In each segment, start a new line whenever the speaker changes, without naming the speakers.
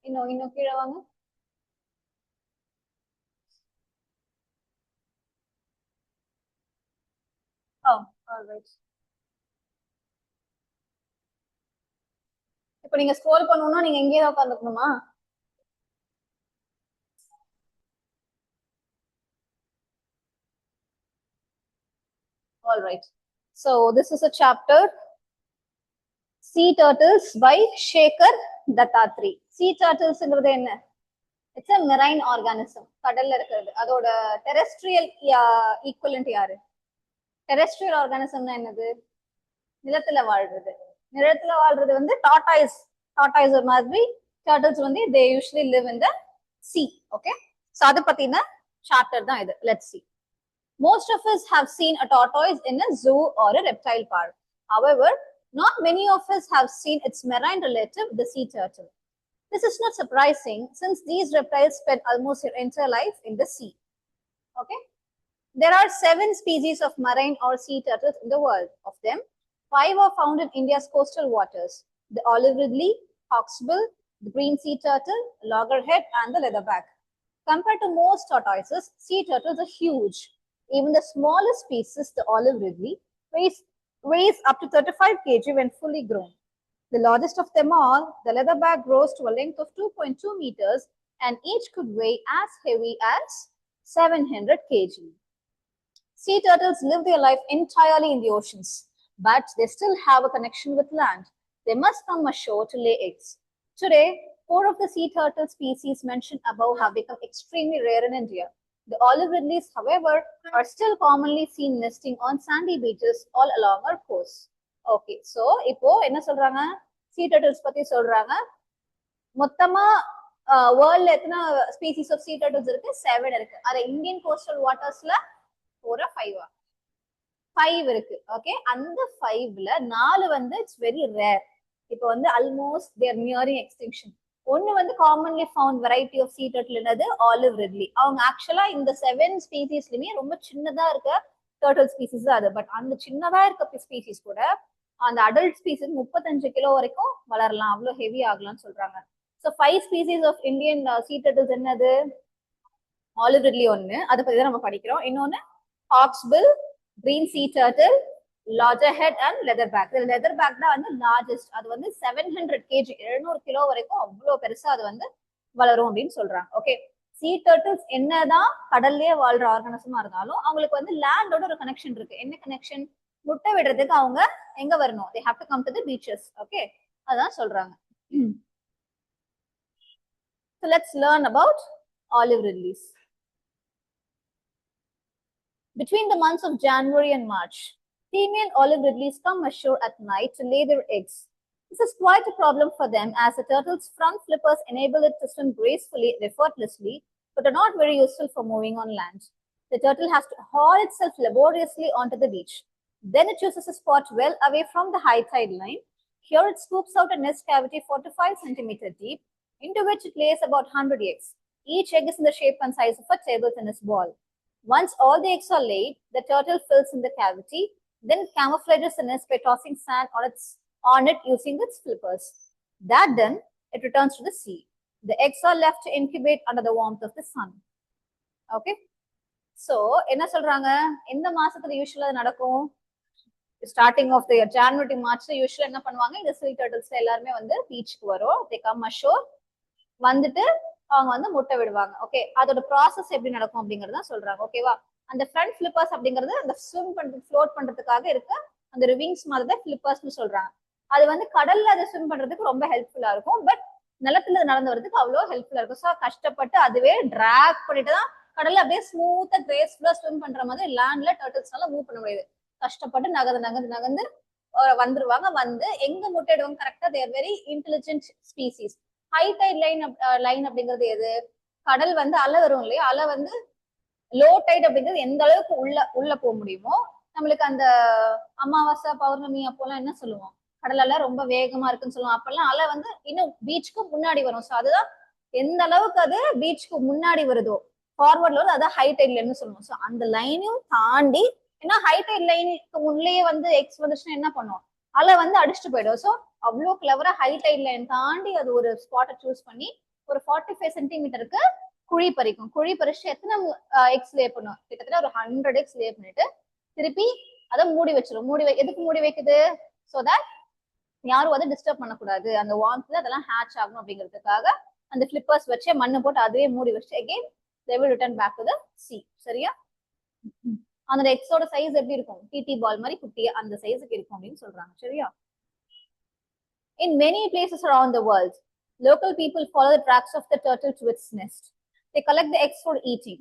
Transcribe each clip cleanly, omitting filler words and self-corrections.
இன்னும் கீழே வாங்க. ஆல்ரைட். இப்போ நீங்க ஸ்க்ரோல் பண்ணணும்னா நீங்க எங்கேயே தான் உட்காந்துக்கணுமா? Alright. So this is a chapter Sea Turtles by Shekhar Dattatri. Sea turtles ங்கிறது என்ன? It's a marine organism. கடல்ல இருக்கிறது. அதோட terrestrial equivalent யாரு? Terrestrial organism என்னது? நிலத்துல வாழ்றது. நிலத்துல வாழ்றது வந்து tortoise ஒரு மாதிரி. Turtles வந்து they usually live in the sea. Okay? So அது பத்தின chapter தான் இது. Let's see. Most of us have seen a tortoise in a zoo or a reptile park. However, not many of us have seen its marine relative, the sea turtle. This is not surprising since these reptiles spend almost their entire life in the sea. Okay? There are 7 species of marine or sea turtles in the world. Of them, 5 are found in India's coastal waters. The olive ridley, hawksbill, the green sea turtle, loggerhead, and the leatherback. Compared to most tortoises, sea turtles are huge. Even the smallest species, the olive ridley, weighs up to 35 kg when fully grown. The largest of them all, the leatherback, grows to a length of 2.2 meters and each could weigh as heavy as 700 kg. Sea turtles live their life entirely in the oceans, but they still have a connection with land. They must come ashore to lay eggs. Today, 4 of the sea turtle species mentioned above have become extremely rare in India. The olive ridleys, however, are still commonly seen nesting on sandy beaches all along our coast. Okay, so இப்போ என்ன சொல்றாங்க? Sea turtles பத்தி சொல்றாங்க. மொத்தமா வேர்ல்ட்ல எத்தனை species of sea turtles இருக்கு? 7 இருக்கு. அது இந்தியன் கோஸ்டல் வாட்டர்ஸ்ல 4 5 இருக்கு. ஓகே, அந்த 5ல 4 வந்து இட்ஸ் வெரி ரேர். இப்போ வந்து almost they are nearing extinction. ஒன்னு வந்து commonly found variety of sea turtle என்னது? Olive ridley. அவங்க ஆக்சுவலா இந்த 7 ஸ்பீசிஸ்லயுமே ரொம்ப சின்னதா இருக்க டர்ட்டில் ஸ்பீசிஸ் தான் அது. பட் அந்த சின்னதா இருக்க ஸ்பீசிஸ் கூட அந்த அடல்ட் ஸ்பீசிஸ் 35 கிலோ வரைக்கும் வளரலாம், அவ்வளோ ஹெவி ஆகலாம்னு சொல்றாங்க. So 5 species of Indian sea turtles என்னது? ஆலிவ் ரிட்லி ஒன்னு, அதை பத்தி தான் நம்ம படிக்கிறோம். இன்னொன்னு hawksbill, green sea turtle, loggerhead and leatherback. The leatherback தான் வந்து லார்ஜஸ்ட். அது வந்து 700 kg 700 கிலோ வரைக்கும் அவ்வளவு பெருசா அது வந்து வளரும் அப்படின்னு சொல்றாங்க. ஓகே, sea turtles என்னதான் கடல்லே வாழ்ற ஆர்கானிசமா இருந்தாலும் அவங்களுக்கு வந்து லேண்டோட ஒரு கனெக்ஷன் இருக்கு. என்ன கனெக்ஷன்? முட்டை விடுறதுக்கு அவங்க எங்க வரணும்? they have to come to the beaches. Okay, அதான் சொல்றாங்க. So let's learn about olive ridleys. Between the months of January and March, female olive ridleys come ashore at night to lay their eggs. This is quite a problem for them as the turtle's front flippers enable it to swim gracefully and effortlessly, but are not very useful for moving on land. The turtle has to haul itself laboriously onto the beach. Then it chooses a spot well away from the high tide line. Here it scoops out a nest cavity 4 to 5 centimeters deep, into which it lays about 100 eggs. Each egg is in the shape and size of a table tennis ball. Once all the eggs are laid, the turtle fills in the cavity, then camouflages the nest by tossing sand on it using its flippers. That done, it returns to the sea. The eggs are left to incubate under the warmth of the sun. Okay? So, என்ன சொல்றாங்க? இந்த மாசத்துல யூசுவலா நடக்கும். Starting of the year January to மார்ச்ல யூசுவலா என்ன பண்ணுவாங்க? இந்த sea turtles எல்லாருமே வந்து பீச்சுக்கு வரும். they come ashore, வந்துட்டு அவங்க வந்து முட்டை விடுவாங்க. ஓகே, அதோட ப்ராசஸ் எப்படி நடக்கும் அப்படிங்கறத சொல்றாங்க. ஓகேவா? அந்த ஃப்ரண்ட் ஃபிளிப்பர்ஸ் அப்படிங்கிறது அந்த ஸ்விம் பண்றது ஃப்ளோட் பண்றதுக்காக இருக்க அந்த விங்ஸ் மாதிரி தான் ஃபிளிப்பர்ஸ்னு சொல்றாங்க. அது வந்து கடல்ல அதை ஸ்விம் பண்றதுக்கு ரொம்ப ஹெல்ப்ஃபுல்லா இருக்கும். பட் நிலத்துல நடந்து வரதுக்கு அவ்வளோ ஹெல்ப்ஃபுல்லா இருக்கும். ஸோ கஷ்டப்பட்டு அதுவே டிராக் பண்ணிட்டு தான் கடல்ல அப்படியே ஸ்மூத்தா கிரேஸ்ஃபுல்லா ஸ்விம் பண்ற மாதிரி லேண்ட்ல டர்ட்டில்ஸ்னால மூவ் பண்ண முடியாது. கஷ்டப்பட்டு நகர்ந்து வந்துருவாங்க. வந்து எங்க முட்டையிடுவாங்க கரெக்டா? They're very intelligent species. High tide line அப்படிங்கிறது எது? கடல் வந்து அலை வரும் இல்லையா? அலை வந்து லோ டைட் அப்படிங்கிறது எந்த அளவுக்கு உள்ள போக முடியுமோ, நம்மளுக்கு அந்த அமாவாசை பௌர்ணமி அப்போல்லாம் என்ன சொல்லுவோம்? கடல் அலை ரொம்ப வேகமா இருக்குன்னு சொல்லுவோம். அப்பெல்லாம் அலை வந்து இன்னும் பீச்சுக்கு முன்னாடி வரும். ஸோ அதுதான் எந்த அளவுக்கு அது பீச்சுக்கு முன்னாடி வருதோ ஃபார்வர்ட்ல வந்து அதான் ஹை டைட் லைன்னு சொல்லுவோம். ஸோ அந்த லைனையும் தாண்டி, ஏன்னா ஹை டைட் லைனுக்கு முன்லேயே வந்து எக்ஸ் வந்துச்சுன்னா என்ன பண்ணுவோம்? அலை வந்து அடிச்சுட்டு போயிடும். ஸோ அவ்வளோ கிளவரா ஹை டைட் லைன் தாண்டி அது ஒரு ஸ்பாட்டை சூஸ் பண்ணி ஒரு 45 சென்டிமீட்டருக்கு குழி பறிக்கும். குழி பறிச்சு எத்தனை எக்ஸ் லே பண்ணும்? கிட்டத்தட்ட ஒரு 100 எக்ஸ் லே பண்ணிட்டு திருப்பி அதை மூடி வச்சிடும். எதுக்கு மூடி வைக்குது? சோ தட் யாரும் அதை டிஸ்டர்ப் பண்ணக்கூடாது, அந்த வார்ம்த்ல அதெல்லாம் ஹேட்ச் ஆகும் அப்படிங்கிறதுக்காக அந்த ஃபிளிப்பர்ஸ் வச்சு மண்ணு போட்டு அதுவே மூடி வச்சு again they will return back to the sea. சரியா? அந்த எக்ஸோட சைஸ் எப்படி இருக்கும்? டிடி பால் மாதிரி குட்டியா அந்த சைஸுக்கு இருக்கும் அப்படின்னு சொல்றாங்க. சரியா? In many places around the world, local people follow the tracks of the turtle to its nest. They collect the eggs for eating.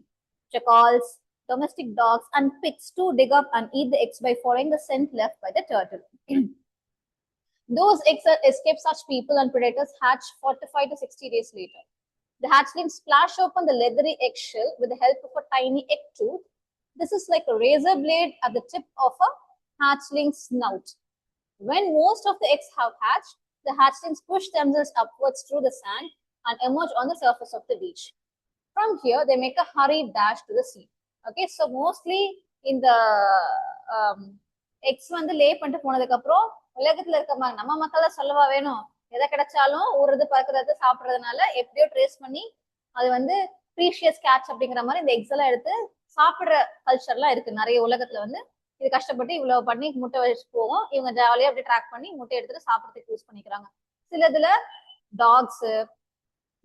Jackals, domestic dogs, and pigs too dig up and eat the eggs by following the scent left by the turtle. Those eggs that escape such people and predators hatch 45 to 60 days later. The hatchlings splash open the leathery eggshell with the help of a tiny egg tooth. This is like a razor blade at the tip of a hatchling's snout. When most of the eggs have hatched, the hatchlings push themselves upwards through the sand and emerge on the surface of the beach. From here, they make a hurried dash to the sea. Okay, so mostly in the eggs வந்து லே பண்ணிட்டு போனதுக்கு அப்புறம் உலகத்துல இருக்க நம்ம மக்கள் சொல்லவா வேணும், எதை கிடைச்சாலும் ஊறது பறக்கிறது சாப்பிட்றதுனால எப்படியோ ட்ரேஸ் பண்ணி அது வந்து ப்ரீஷியஸ் கேட்ச் அப்படிங்கிற மாதிரி இந்த எக்ஸ் எல்லாம் எடுத்து சாப்பிடுற கல்ச்சர்லாம் இருக்கு நிறைய உலகத்துல. வந்து இது கஷ்டப்பட்டு இவ்வளவு பண்ணி முட்டை வச்சு போகும், இவங்க ஜாலியா அப்படி ட்ராக் பண்ணி முட்டை எடுத்துட்டு சாப்பிட்றதுக்கு யூஸ் பண்ணிக்கிறாங்க. சிலதுல டாக்ஸ்,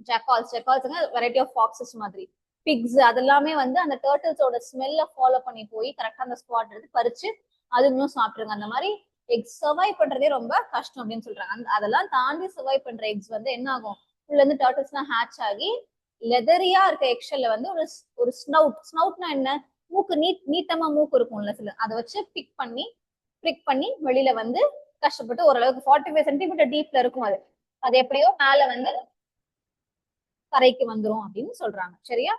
ஜெக்கால்ஸ்ங்க வெரைட்டி ஆஃப் ஃபாக்ஸஸ் மாதிரி, பிக்ஸ் அதெல்லாமே வந்து அந்த டர்ட்டில்ஸோட ஸ்மெல்ல ஃபாலோ பண்ணி போய் கரெக்டா அந்த ஸ்பாட் எடுத்து பறிச்சு அது இன்னும் சாப்பிட்டுருங்க. அந்த மாதிரி எக்ஸ் சர்வைவ் பண்றதே ரொம்ப கஷ்டம் அப்படின்னு சொல்றாங்க. அதெல்லாம் தாண்டி சர்வைவ் பண்ற எக்ஸ் வந்து என்ன ஆகும், உள்ள இருந்து டர்ட்டில்ஸ் எல்லாம் ஹேட்ச் ஆகி லெதரியா இருக்க எக்ஷல்ல வந்து ஒரு ஸ்னவுட்னா என்ன, மூக்கு நீட்டமா மூக்கு இருக்கும்ல சில, அதை வச்சு பிக் பண்ணி வெளியில வந்து கஷ்டப்பட்டு ஓரளவுக்கு 45 சென்டிமீட்டர் டீப்ல இருக்கும் அது எப்படியோ மேல வந்து கரைக்கு வந்துரும் அப்படின்னு சொல்றாங்க. சரியா?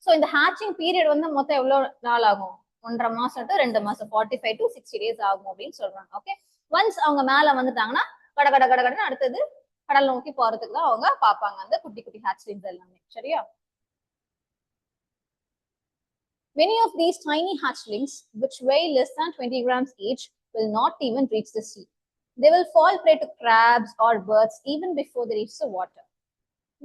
சோ இந்த ஹேட்சிங் பீரியட் வந்து மொத்தம் எவ்வளவு நாள் ஆகும்? 1.5 மாசம் to 2 மாசம், 45 to 60 days ஆகும் அப்படின்னு சொல்றாங்க. ஓகே, ஒன்ஸ் அவங்க மேல வந்துட்டாங்கன்னா கடன்னு அடுத்தது கடல் நோக்கி போறதுக்கு தான் அவங்க பாப்பாங்க அந்த குட்டி குட்டி ஹேட்ச்லிங்ஸ் எல்லாமே. சரியா? Many of these tiny hatchlings, which weigh less than 20 grams each, will not even reach the sea. They will fall prey to crabs or birds even before they reach the water.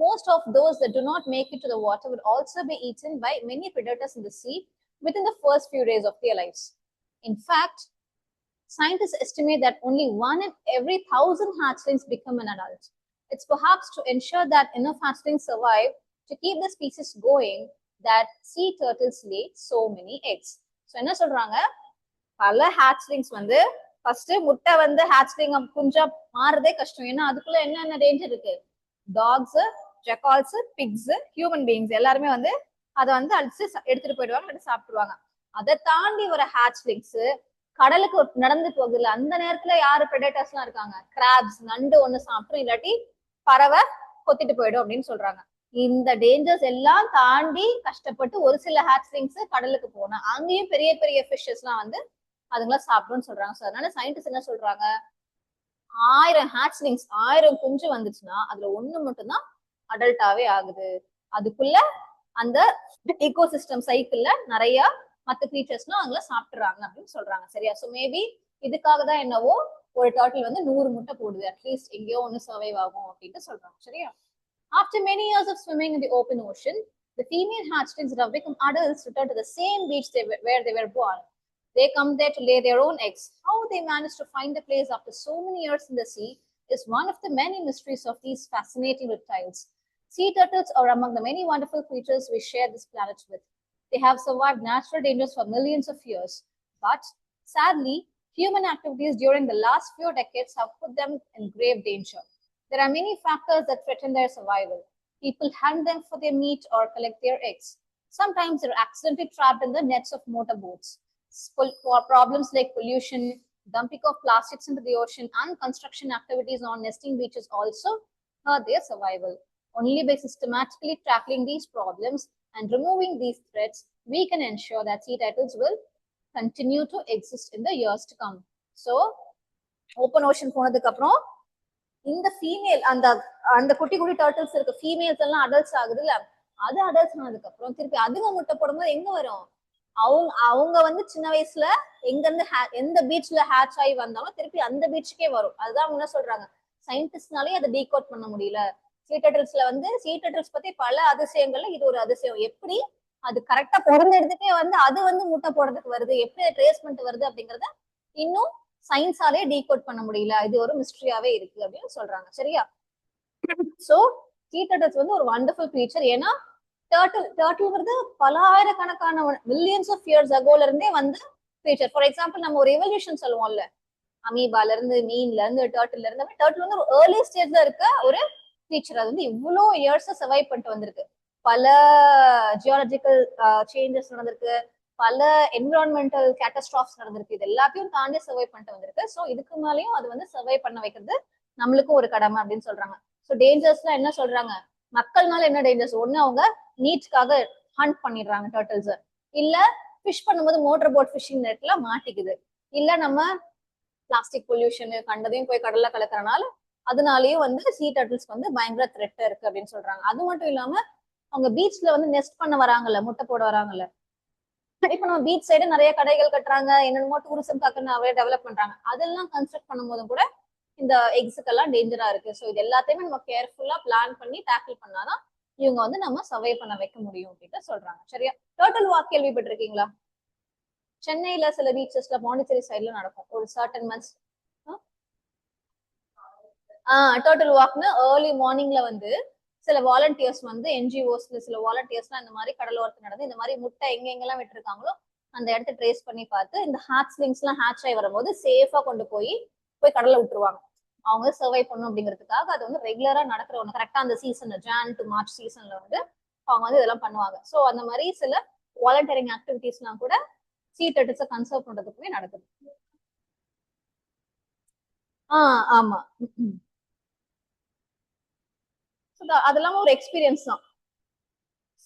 Most of those that do not make it to the water will also be eaten by many predators in the sea within the first few days of their lives. In fact, scientists estimate that only 1 in every 1,000 hatchlings become an adult. It's perhaps to ensure that enough hatchlings survive to keep the species going that sea turtles lay so many eggs. So என்ன சொல்றாங்க, பல hatchlings வந்து first முட்டை வந்து hatchling குஞ்சா மாறதே கஷ்டம். ஏன்னா அதுக்குள்ள என்னென்ன டேஞ்சர் இருக்கு, டாக்ஸ், ஜெக்கால்ஸ், பிக்ஸ், ஹியூமன் பீயிங்ஸ் எல்லாருமே வந்து அதை வந்து அடிச்சு எடுத்துட்டு போயிடுவாங்க, எடுத்து சாப்பிடுவாங்க. அதை தாண்டி ஒரு ஹேட்ச்லிங்ஸ் கடலுக்கு நடந்து போகுதுல, அந்த நேரத்துல யாரு பிரெடேட்டர்ஸ் எல்லாம் இருக்காங்க, கிராப்ஸ், நண்டு ஒண்ணு சாப்பிடும், இல்லாட்டி பறவை கொத்திட்டு போயிடும் அப்படின்னு சொல்றாங்க. இந்த டேஞ்சர்ஸ் எல்லாம் தாண்டி கஷ்டப்பட்டு ஒரு சில ஹேட்ச்லிங்ஸ் கடலுக்கு போனா அங்கேயும் பெரிய பெரிய ஃபிஷஸ் எல்லாம் வந்து அதுங்களா சாப்பிடும்னு சொல்றாங்க. ஸோ அதனால சயின்டிஸ்ட் என்ன சொல்றாங்க, 1000 ஹேட்ச்லிங்ஸ் 1000 குஞ்சு வந்துச்சுன்னா அதுல ஒண்ணு மட்டும்தான் அடல்ட்டாவே ஆகுது. அதுக்குள்ள அந்த ஈகோசிஸ்டம் சைக்கிள்ல நிறைய மற்ற கிரீச்சர்ஸ்லாம் அவங்கள சாப்பிட்டுறாங்க அப்படின்னு சொல்றாங்க. சரியா? ஸோ மேபி இதுக்காக தான் என்னவோ ஒரு டர்ட்டில் வந்து 100 முட்டை போடுது, அட்லீஸ்ட் எங்கேயோ ஒன்று சர்வைவ் ஆகும் அப்படின்னு சொல்றாங்க. சரியா? After many years of swimming in the open ocean, the female hatchlings that have become adults return to the same beach where they were born. They come there to lay their own eggs. How they manage to find a place after so many years in the sea is one of the many mysteries of these fascinating reptiles. Sea turtles are among the many wonderful creatures we share this planet with. They have survived natural dangers for millions of years, but sadly, human activities during the last few decades have put them in grave danger. There are many factors that threaten their survival. People hunt them for their meat or collect their eggs. Sometimes they're accidentally trapped in the nets of motorboats. Problems like pollution, dumping of plastics into the ocean, and construction activities on nesting beaches also hurt their survival. Only by systematically tackling these problems and removing these threats, we can ensure that sea turtles will continue to exist in the years to come. So, open ocean போனதுக்கு அப்புறம் இந்த female அந்த குட்டி குட்டி turtles இருக்கு, females எல்லாம் adults ஆகுதுல்ல, அது அடல்ட்ஸ் ஆனதுக்கு அப்புறம் திருப்பி அதுங்க முட்டை போடும்போது எங்க வரும், அவங்க வந்து சின்ன வயசுல எங்க இருந்து எந்த பீச்ல ஹேட்ச் ஆகி வந்தாலும் திருப்பி அந்த பீச்சுக்கே வரும். அதுதான் அவங்க என்ன சொல்றாங்க, சயின்டிஸ்ட்னாலே அதை டீகோட் பண்ண முடியல, சீ டர்ட்டில்ஸ்ல வந்து சீ டர்ட்டில்ஸ் பத்தி பல அதிசயங்கள்ல இது ஒரு அதிசயம். எப்படி அது கரெக்டா பிறந்த இடத்துக்கே வந்து அது வந்து முட்டை போடுறதுக்கு வருது, எப்படி ட்ரேஸ்மெண்ட் வருது அப்படிங்கறத இன்னும் சயின்ஸாலே டீகோட் பண்ண முடியல. இது ஒரு மிஸ்ட்ரியாவே இருக்கு அப்படின்னு சொல்றாங்க. சரியா? சோ சீ டர்ட்டில்ஸ் வந்து ஒரு வண்டர்ஃபுல் கிரீச்சர். ஏன்னா டர்ட்டில்ங்கிறது பல ஆயிரக்கணக்கான மில்லியன்ஸ் ஆஃப் இயர்ஸ் அகோல இருந்தே வந்து கிரீச்சர். ஃபார் எக்ஸாம்பிள் நம்ம ஒரு எவல்யூஷன் சொல்லுவோம்ல, அமீபால இருந்து மீன்ல இருந்து டர்ட்டில் இருந்து, டர்ட்டில் வந்து ஒரு ஏர்லி ஸ்டேஜ்ல இருக்க ஒரு கிரீச்சர். அது வந்து இவ்வளோ இயர்ஸ் சர்வைவ் பண்ணிட்டு வந்திருக்கு. பல ஜியாலஜிக்கல் சேஞ்சஸ் நடந்திருக்கு, பல என்விரான்மெண்டல் கேட்டஸ்ட்ராஃப்ஸ் நடந்திருக்கு. இது எல்லாத்தையும் தாண்டி சர்வை பண்ணிட்டு வந்திருக்கு. ஸோ இதுக்கு மேலேயும் அது வந்து சர்வை பண்ண வைக்கிறது நம்மளுக்கும் ஒரு கடமை அப்படின்னு சொல்றாங்க. ஸோ டேஞ்சர்ஸ்லாம் என்ன சொல்றாங்க, மக்கள்னால என்ன டேஞ்சர்ஸ்? ஒண்ணு அவங்க நீட்ஸ்க்காக ஹண்ட் பண்ணிடுறாங்க டர்ட்டில்ஸ், இல்ல ஃபிஷ் பண்ணும்போது மோட்டர் போட் ஃபிஷிங் நெட்ல மாட்டிக்குது, இல்ல நம்ம பிளாஸ்டிக் பொல்யூஷன் கண்டதையும் போய் கடல்ல கலக்கறனால அதனாலயும் வந்து சீ டர்ட்டில்ஸ்க்கு வந்து பயங்கர த்ரெட் இருக்கு அப்படின்னு சொல்றாங்க. அது மட்டும் இல்லாம அவங்க பீச்ல வந்து நெஸ்ட் பண்ண வராங்கல்ல, முட்டை போட வராங்கல்ல, இப்ப நம்ம பீச் சைடு நிறைய கடைகள் கட்டுறாங்க, என்னென்னமோ டூரிசம்காக நிறைய டெவலப் பண்றாங்க. அதெல்லாம் கன்ஸ்ட்ரக்ட் பண்ணும்போதும் கூட இந்த எக்ஸுக்கெல்லாம் டேஞ்சரா இருக்கு. ஸோ இது எல்லாத்தையுமே நம்ம கேர்ஃபுல்லா பிளான் பண்ணி டேக்கிள் பண்ணாதான் இவங்க வந்து நம்ம சர்வை பண்ண வைக்க முடியும் அப்படின்னு சொல்றாங்க. சரியா? டர்ட்டில் வாக் கேள்விப்பட்டிருக்கீங்களா? சென்னையில சில பீச்சஸ்ல, பாண்டிச்சேரி சைட்ல நடக்கும் ஒரு சர்டன் மந்த்ஸ். டர்ட்டில் வாக்னு ஏர்லி மார்னிங்ல வந்து சில வாலண்டியர்ஸ் வந்து என்ஜிஓஸ்ல சில வாலண்டியர்ஸ்லாம் இந்த மாதிரி கடலோரத்து நடந்து இந்த மாதிரி முட்டை எங்க எங்கெல்லாம் விட்டுருக்காங்களோ அந்த இடத்த ட்ரேஸ் பண்ணி பார்த்து இந்த ஹேட்ச்லிங்ஸ் எல்லாம் ஹேட்ச் ஆகி வரும்போது சேஃபா கொண்டு போய் கடல்ல விட்டுருவாங்க. அவங்க சர்வை பண்ணும் அப்படிங்கிறதுக்காக அது வந்து ரெகுலரா நடக்கிற ஒண்ணு. கரெக்டா அந்த சீசன்ல ஜான் டு மார்ச் சீசன்ல வந்து அவங்க வந்து இதெல்லாம் பண்ணுவாங்க. ஸோ அந்த மாதிரி சில வாலண்டியரிங் ஆக்டிவிட்டிஸ்லாம் கூட சீ டர்ட்டில்ஸை கன்சர்வ் பண்றதுக்குமே நடக்குது. ஆமா. அதெல்லாம் ஒரு எக்ஸ்பீரியன்ஸ் தான்.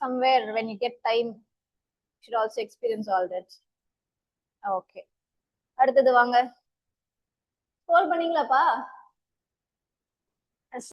somewhere when you get time you should also experience all that. Okay, அடுத்தது வாங்க. ஸ்க்ரோல் பண்ணீங்களாப்பா?